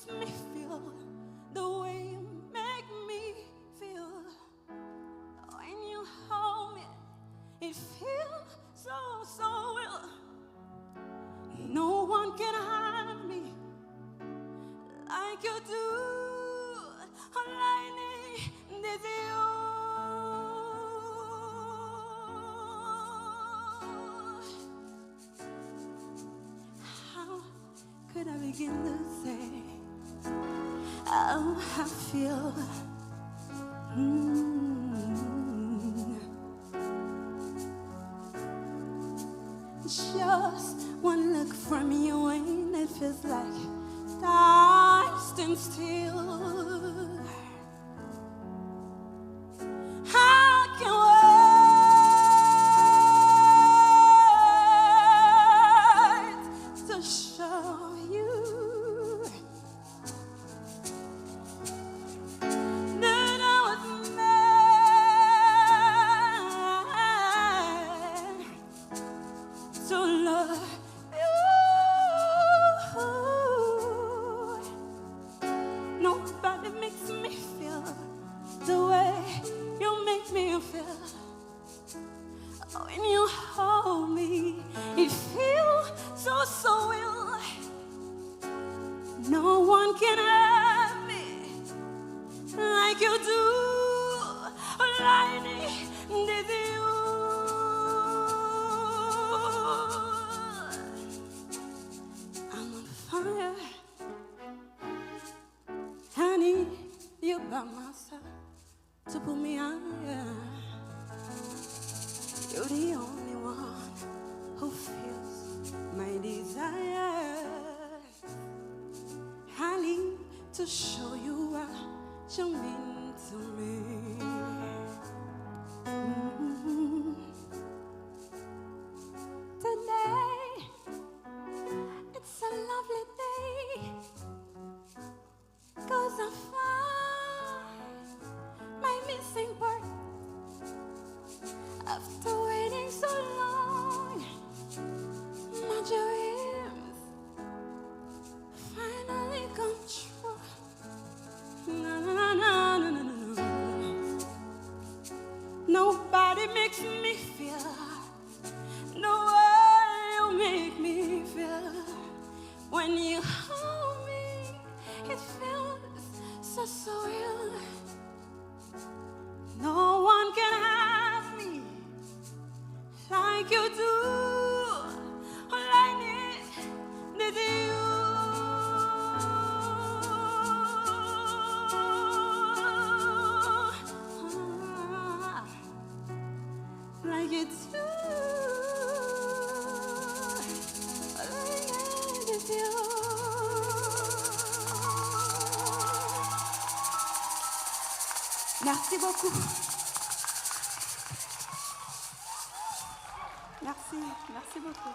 makes me feel the way you make me feel. When you hold me, it feels so real. No one can hide me like you do. All I need is you. How could I begin to say how I feel? Just one look from you and it feels like time stands still. I can't wait to show you that I was meant to love you. Nobody makes me feel the way you make me feel. When you hold me, it feels so real. No one can have me like you do. All I need is you. I'm on fire. I need you by my side to pull me higher. You're the only one who feels my desire. I need to show you what you mean to me. Today, it's a lovely day, 'cause I find my missing part. After waiting so long, my dreams finally come true. No, no, no, no, no, no, no. Nobody makes me feel the way you make me feel. When you hold me, it feels so real. No one can have me like you do. All I need is you. Like you do. All I need is you. Merci beaucoup. Merci beaucoup.